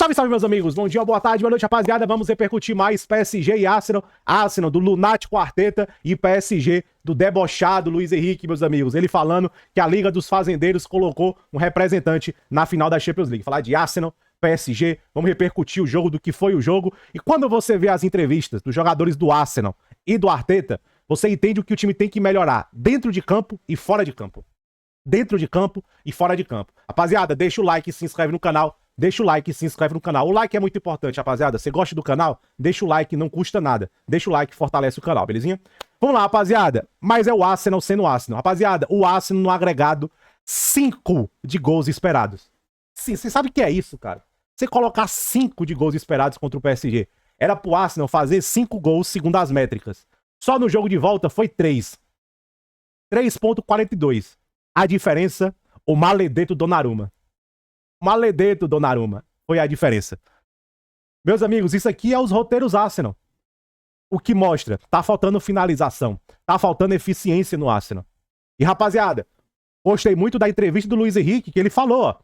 Salve, salve, meus amigos. Bom dia, boa tarde, boa noite, rapaziada. Vamos repercutir mais PSG e Arsenal. Arsenal do lunático Arteta e PSG do debochado Luiz Henrique, meus amigos. Ele falando que a Liga dos Fazendeiros colocou um representante na final da Champions League. Falar de Arsenal, PSG, vamos repercutir o jogo, do que foi o jogo. E quando você vê as entrevistas dos jogadores do Arsenal e do Arteta, você entende o que o time tem que melhorar dentro de campo e fora de campo. Dentro de campo e fora de campo. Rapaziada, deixa o like e se inscreve no canal. Deixa o like e se inscreve no canal. O like é muito importante, rapaziada. Você gosta do canal? Deixa o like, não custa nada. Deixa o like, fortalece o canal, belezinha? Vamos lá, rapaziada. Mas é o Arsenal sendo o Arsenal. Rapaziada, o Arsenal no agregado, 5 de gols esperados. Sim, você sabe o que é isso, cara? Você colocar 5 de gols esperados contra o PSG. Era pro Arsenal fazer 5 gols segundo as métricas. Só no jogo de volta foi 3. 3,42. A diferença, o maledeto Donnarumma. Maledeto Donnarumma. Foi a diferença. Meus amigos, isso aqui é os roteiros Arsenal. O que mostra? Tá faltando finalização. Tá faltando eficiência no Arsenal. E, rapaziada, gostei muito da entrevista do Luiz Henrique, que ele falou, ó.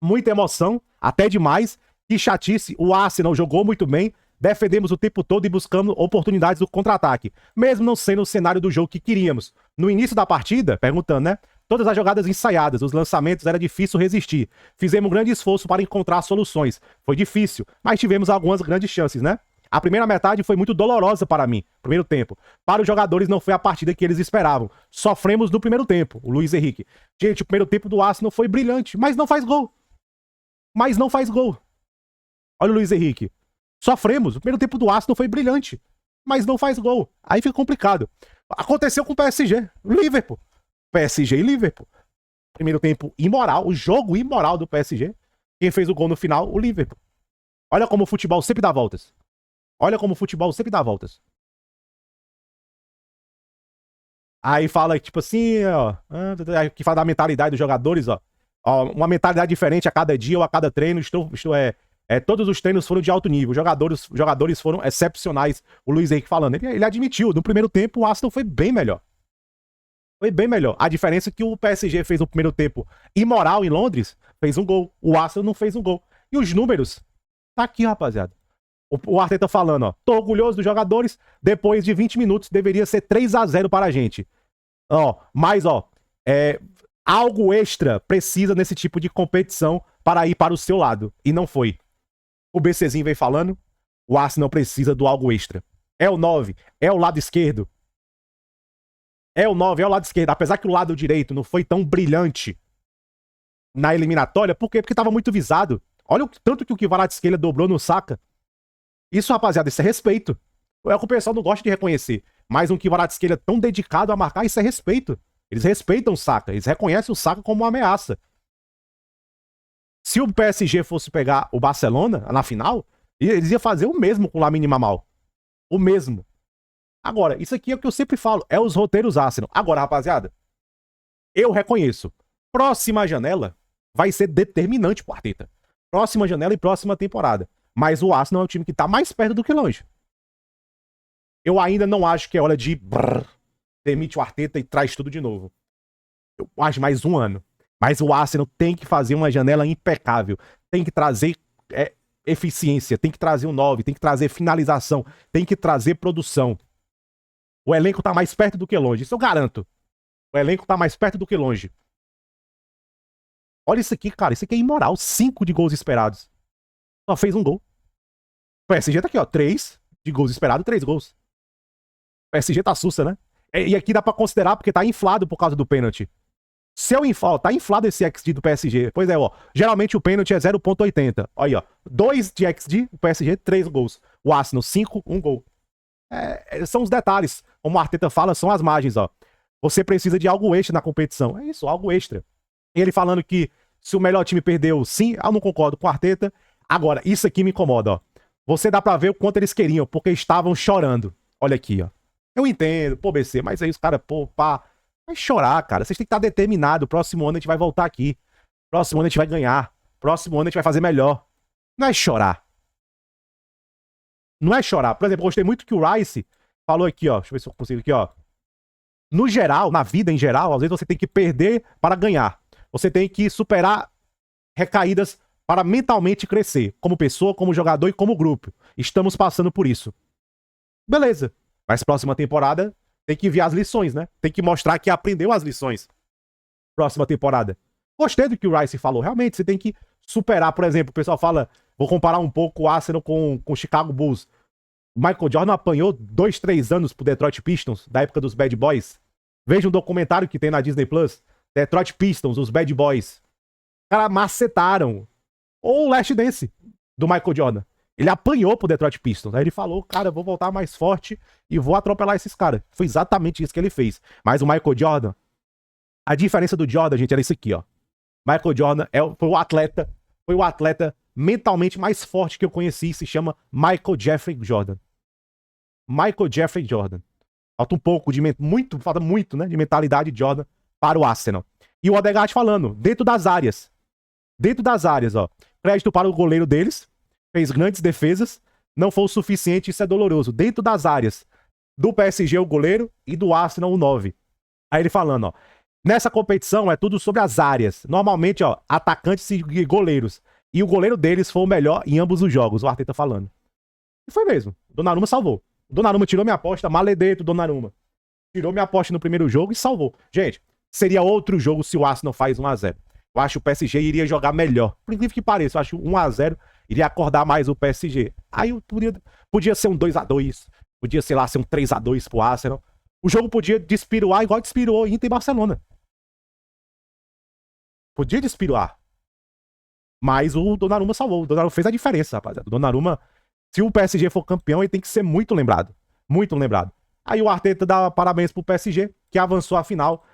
Muita emoção, até demais. Que chatice. O Arsenal jogou muito bem. Defendemos o tempo todo e buscamos oportunidades do contra-ataque. Mesmo não sendo o cenário do jogo que queríamos. No início da partida, perguntando, né? Todas as jogadas ensaiadas, os lançamentos, era difícil resistir. Fizemos um grande esforço para encontrar soluções. Foi difícil, mas tivemos algumas grandes chances, né? A primeira metade foi muito dolorosa para mim, primeiro tempo. Para os jogadores não foi a partida que eles esperavam. Sofremos no primeiro tempo, o Luiz Henrique. Gente, o primeiro tempo do Arsenal foi brilhante, mas não faz gol. Mas não faz gol. Olha o Luiz Henrique. Sofremos, o primeiro tempo do Arsenal foi brilhante, mas não faz gol. Aí fica complicado. Aconteceu com o PSG, o Liverpool. PSG e Liverpool. Primeiro tempo imoral, o jogo imoral do PSG. Quem fez o gol no final? O Liverpool. Olha como o futebol sempre dá voltas. Olha como o futebol sempre dá voltas. Aí fala, tipo assim, ó. Que fala da mentalidade dos jogadores, ó. Uma mentalidade diferente a cada dia ou a cada treino. Todos os treinos foram de alto nível. Os jogadores foram excepcionais. O Luiz Henrique falando. Ele admitiu, no primeiro tempo o Arsenal foi bem melhor. Foi bem melhor. A diferença é que o PSG fez no primeiro tempo imoral em Londres, fez um gol. O Arsenal não fez um gol. E os números, tá aqui, rapaziada. O Arteta falando, ó. Tô orgulhoso dos jogadores. Depois de 20 minutos, deveria ser 3-0 para a gente. Mas, algo extra precisa nesse tipo de competição para ir para o seu lado. E não foi. O BCzinho vem falando, o Arsenal precisa do algo extra. É o 9, é o lado esquerdo. É o 9, é o lado esquerdo. Apesar que o lado direito não foi tão brilhante na eliminatória. Por quê? Porque tava muito visado. Olha o tanto que o Kvaratskhelia dobrou no Saka. Isso, rapaziada, isso é respeito. É o que o pessoal não gosta de reconhecer. Mas um Kvaratskhelia tão dedicado a marcar, isso é respeito. Eles respeitam o Saka. Eles reconhecem o Saka como uma ameaça. Se o PSG fosse pegar o Barcelona na final, eles iam fazer o mesmo com o Lamine Yamal. O mesmo. Agora, isso aqui é o que eu sempre falo, é os roteiros Arsenal. Agora, rapaziada, eu reconheço, próxima janela vai ser determinante pro Arteta. Próxima janela e próxima temporada. Mas o Arsenal é o time que tá mais perto do que longe. Eu ainda não acho que é hora de demite o Arteta e traz tudo de novo. Eu acho mais um ano. Mas o Arsenal tem que fazer uma janela impecável. Tem que trazer eficiência, tem que trazer um 9, tem que trazer finalização, tem que trazer produção. O elenco tá mais perto do que longe. Isso eu garanto. O elenco tá mais perto do que longe. Olha isso aqui, cara. Isso aqui é imoral. 5 de gols esperados. Só fez um gol. O PSG tá aqui, ó. 3 de gols esperados, 3 gols. O PSG tá sussa, né? E aqui dá pra considerar porque tá inflado por causa do pênalti. Se eu tá inflado esse XG do PSG. Pois é, ó. Geralmente o pênalti é 0,80. Olha aí, ó. 2 de XG, o PSG, 3 gols. O Arsenal, 5, 1 gol. São os detalhes. Como o Arteta fala, são as margens, ó. Você precisa de algo extra na competição. É isso, algo extra. E ele falando que se o melhor time perdeu, sim, eu não concordo com o Arteta. Agora, isso aqui me incomoda, ó. Você dá pra ver o quanto eles queriam, porque estavam chorando. Olha aqui, ó. Eu entendo, pô, BC, mas aí os caras, pô, pá. Vai chorar, cara. Vocês têm que estar determinados. Próximo ano a gente vai voltar aqui. Próximo ano a gente vai ganhar. Próximo ano a gente vai fazer melhor. Não é chorar. Não é chorar. Por exemplo, eu gostei muito que o Rice falou aqui, ó. Deixa eu ver se eu consigo aqui, ó. No geral, na vida em geral, às vezes você tem que perder para ganhar. Você tem que superar recaídas para mentalmente crescer, como pessoa, como jogador e como grupo. Estamos passando por isso. Beleza. Mas próxima temporada tem que ver as lições, né? Tem que mostrar que aprendeu as lições. Próxima temporada. Gostei do que o Rice falou. Realmente, você tem que superar, por exemplo, o pessoal fala, vou comparar um pouco o Arsenal com o Chicago Bulls. O Michael Jordan apanhou 2, 3 anos pro Detroit Pistons, da época dos Bad Boys. Veja um documentário que tem na Disney Plus, Detroit Pistons, os Bad Boys. Os caras macetaram. Ou o Last Dance, do Michael Jordan. Ele apanhou pro Detroit Pistons. Aí ele falou, cara, eu vou voltar mais forte e vou atropelar esses caras. Foi exatamente isso que ele fez. Mas o Michael Jordan, a diferença do Jordan, gente, era isso aqui, ó. Michael Jordan foi o atleta mentalmente mais forte que eu conheci, se chama Michael Jeffrey Jordan. Michael Jeffrey Jordan. Falta um pouco de falta muito, né, de mentalidade de Jordan para o Arsenal. E o Odegaard falando, dentro das áreas, ó. Crédito para o goleiro deles, fez grandes defesas, não foi o suficiente, isso é doloroso. Dentro das áreas do PSG o goleiro e do Arsenal o 9. Aí ele falando, ó, nessa competição é tudo sobre as áreas. Normalmente, ó, atacantes e goleiros. E o goleiro deles foi o melhor em ambos os jogos, o Arteta falando. E foi mesmo. O Donnarumma salvou. O Donnarumma tirou minha aposta, maledeto Donnarumma. Tirou minha aposta no primeiro jogo e salvou. Gente, seria outro jogo se o Arsenal faz 1-0. Eu acho que o PSG iria jogar melhor. Por incrível que pareça, eu acho que 1-0 iria acordar mais o PSG. Aí podia ser um 2-2, podia, sei lá, ser um 3-2 pro Arsenal. O jogo podia despiroar igual despirou Inter e Barcelona. Podia despiroar. Mas o Donnarumma salvou. O Donnarumma fez a diferença, rapaziada. O Donnarumma, se o PSG for campeão, ele tem que ser muito lembrado. Muito lembrado. Aí o Arteta dá parabéns pro PSG, que avançou a final.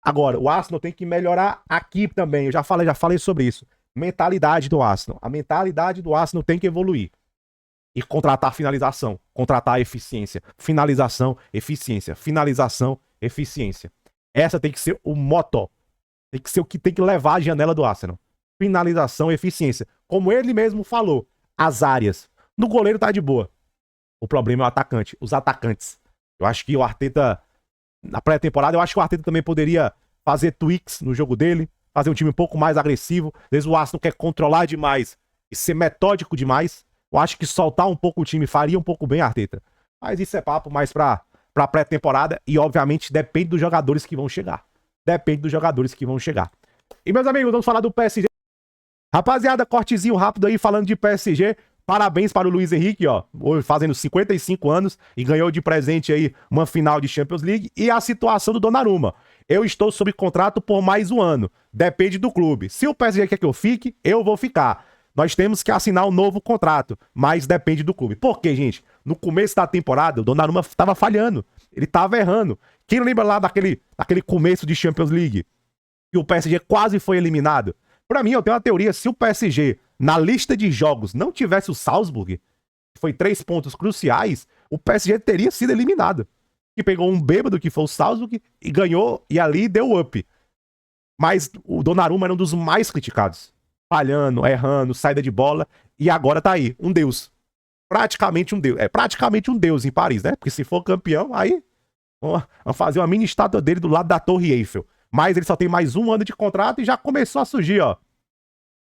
Agora, o Arsenal tem que melhorar aqui também. Eu já falei sobre isso. Mentalidade do Arsenal. A mentalidade do Arsenal tem que evoluir. E contratar finalização. Contratar eficiência. Finalização, eficiência. Finalização, eficiência. Essa tem que ser o motto. Tem que ser o que tem que levar a janela do Arsenal. Finalização, eficiência. Como ele mesmo falou, as áreas. No goleiro tá de boa. O problema é o atacante. Os atacantes. Eu acho que o Arteta, na pré-temporada, eu acho que o Arteta também poderia fazer tweaks no jogo dele, fazer um time um pouco mais agressivo. Às vezes o Arsenal quer controlar demais e ser metódico demais. Eu acho que soltar um pouco o time faria um pouco bem, Arteta. Mas isso é papo mais pra pré-temporada e, obviamente, depende dos jogadores que vão chegar. Depende dos jogadores que vão chegar. E, meus amigos, vamos falar do PSG. Rapaziada, cortezinho rápido aí falando de PSG. Parabéns para o Luiz Henrique, ó, fazendo 55 anos e ganhou de presente aí uma final de Champions League. E a situação do Donnarumma. Eu estou sob contrato por mais um ano. Depende do clube. Se o PSG quer que eu fique, eu vou ficar. Nós temos que assinar um novo contrato, mas depende do clube. Por quê, gente? No começo da temporada, o Donnarumma estava falhando. Ele estava errando. Quem lembra lá daquele começo de Champions League? Que o PSG quase foi eliminado? Pra mim, eu tenho uma teoria. Se o PSG, na lista de jogos, não tivesse o Salzburg, que foi 3 pontos cruciais, o PSG teria sido eliminado. Que pegou um bêbado, que foi o Salzburg, e ganhou, e ali deu up. Mas o Donnarumma era um dos mais criticados. Falhando, errando, saída de bola, e agora tá aí, um deus. Praticamente um deus. É praticamente um deus em Paris, né? Porque se for campeão, aí vamos fazer uma mini estátua dele do lado da Torre Eiffel. Mas ele só tem mais um ano de contrato e já começou a surgir, ó,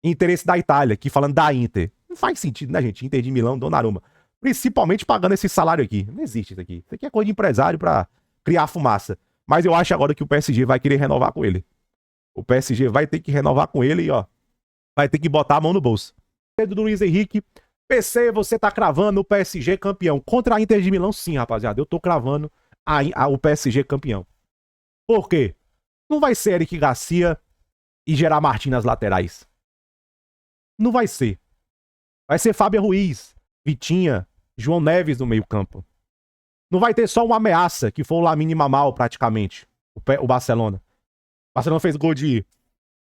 interesse da Itália, aqui falando da Inter. Não faz sentido, né, gente? Inter de Milão, Donnarumma. Principalmente pagando esse salário aqui. Não existe isso aqui. Isso aqui é coisa de empresário pra criar fumaça. Mas eu acho agora que o PSG vai querer renovar com ele. O PSG vai ter que renovar com ele e, ó, vai ter que botar a mão no bolso. Pedro do Luiz Henrique. PC, você tá cravando o PSG campeão. Contra a Inter de Milão, sim, rapaziada. Eu tô cravando o PSG campeão. Por quê? Não vai ser Eric Garcia e Gerard Martin nas laterais. Não vai ser. Vai ser Fábio Ruiz, Vitinha, João Neves no meio campo. Não vai ter só uma ameaça, que foi o Lamine Yamal praticamente. O Barcelona. O Barcelona fez gol de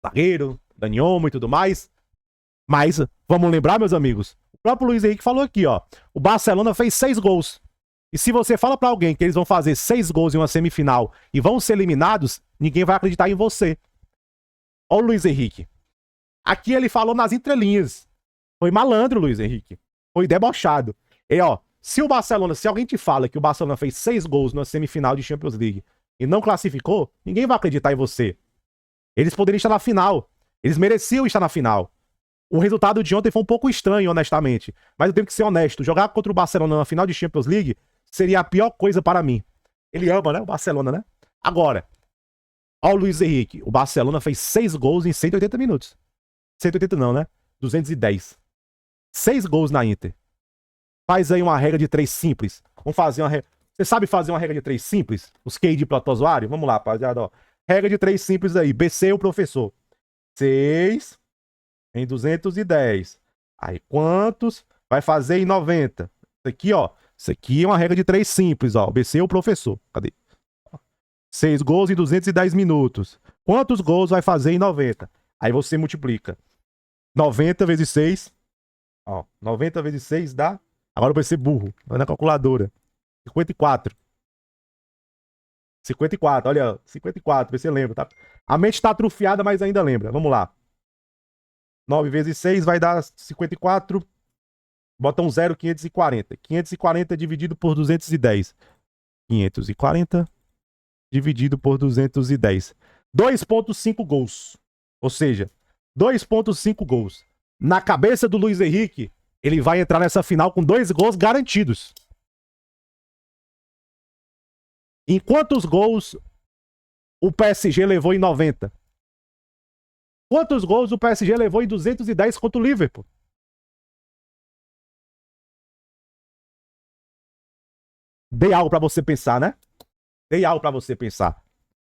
zagueiro, Dani Olmo e tudo mais. Mas, vamos lembrar, meus amigos, o próprio Luiz Henrique falou aqui, ó. O Barcelona fez 6 gols. E se você fala pra alguém que eles vão fazer 6 gols em uma semifinal e vão ser eliminados, ninguém vai acreditar em você. Ó o Luiz Henrique. Aqui ele falou nas entrelinhas. Foi malandro, Luiz Henrique. Foi debochado. E, ó, se alguém te fala que o Barcelona fez 6 gols na semifinal de Champions League e não classificou, ninguém vai acreditar em você. Eles poderiam estar na final. Eles mereciam estar na final. O resultado de ontem foi um pouco estranho, honestamente. Mas eu tenho que ser honesto. Jogar contra o Barcelona na final de Champions League seria a pior coisa para mim. Ele ama, né? O Barcelona, né? Agora, ó o Luiz Henrique. O Barcelona fez 6 gols em 180 minutos. 180 não, né? 210. 6 gols na Inter. Faz aí uma regra de 3 simples. Vamos fazer uma regra. Você sabe fazer uma regra de 3 simples? Os QI protozoário? Vamos lá, rapaziada, ó. Regra de 3 simples aí. BC, o professor. 6 em 210. Aí, quantos vai fazer em 90? Isso aqui, ó. Isso aqui é uma regra de 3 simples, ó. BC, o professor. Cadê? 6 gols em 210 minutos. Quantos gols vai fazer em 90? Aí você multiplica. 90 vezes 6. Ó, 90 vezes 6 dá... Agora eu vou ser burro. Vai na calculadora. 54. 54, olha, 54, vê se você lembra, tá? A mente tá atrofiada, mas ainda lembra. Vamos lá. 9 vezes 6 vai dar 54. Bota um 0, 540. 540 dividido por 210. 540 dividido por 210. 2,5 gols. Ou seja, 2,5 gols. Na cabeça do Luiz Henrique, ele vai entrar nessa final com 2 gols garantidos. Em quantos gols o PSG levou em 90? Quantos gols o PSG levou em 210 contra o Liverpool? Dei algo pra você pensar, né? Dei algo pra você pensar.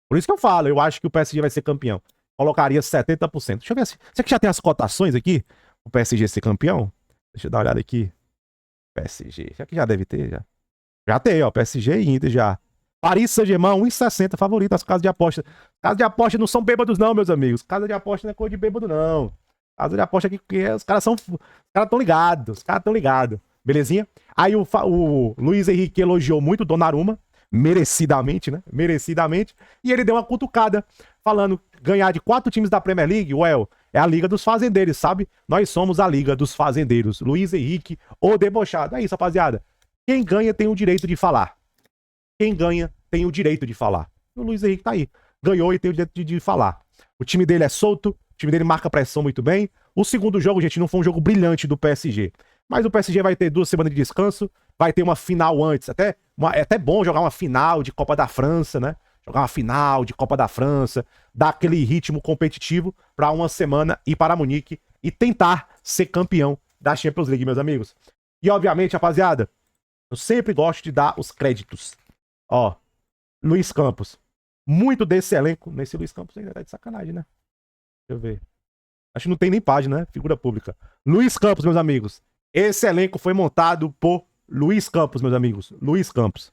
Por isso que eu falo, eu acho que o PSG vai ser campeão. Colocaria 70%. Deixa eu ver se... Você que já tem as cotações aqui? O PSG ser campeão? Deixa eu dar uma olhada aqui. PSG. Já que já deve ter, já. Já tem, ó. PSG e Inter já. Paris Saint-Germain, 1,60, favorito as casas de aposta. Casas de aposta não são bêbados não, meus amigos. Casa de aposta não é coisa de bêbado, não. Casa de aposta aqui, porque os caras são... Os caras estão ligados. Os caras estão ligados. Belezinha? Aí o Luiz Henrique elogiou muito o Donnarumma. Merecidamente, né? Merecidamente. E ele deu uma cutucada, falando ganhar de 4 times da Premier League, well, é a Liga dos Fazendeiros, sabe? Nós somos a Liga dos Fazendeiros. Luiz Henrique, o debochado. É isso, rapaziada. Quem ganha tem o direito de falar. Quem ganha tem o direito de falar. O Luiz Henrique tá aí. Ganhou e tem o direito de falar. O time dele é solto, o time dele marca pressão muito bem. O segundo jogo, gente, não foi um jogo brilhante do PSG. Mas o PSG vai ter 2 semanas de descanso, vai ter uma final antes. É até bom jogar uma final de Copa da França, né? Jogar uma final de Copa da França, dar aquele ritmo competitivo para uma semana ir para Munique e tentar ser campeão da Champions League, meus amigos. E, obviamente, rapaziada, eu sempre gosto de dar os créditos. Ó, Luiz Campos. Muito desse elenco. Nesse Luiz Campos ainda tá de sacanagem, né? Deixa eu ver. Acho que não tem nem página, né? Figura pública. Luiz Campos, meus amigos. Esse elenco foi montado por Luiz Campos, meus amigos. Luiz Campos.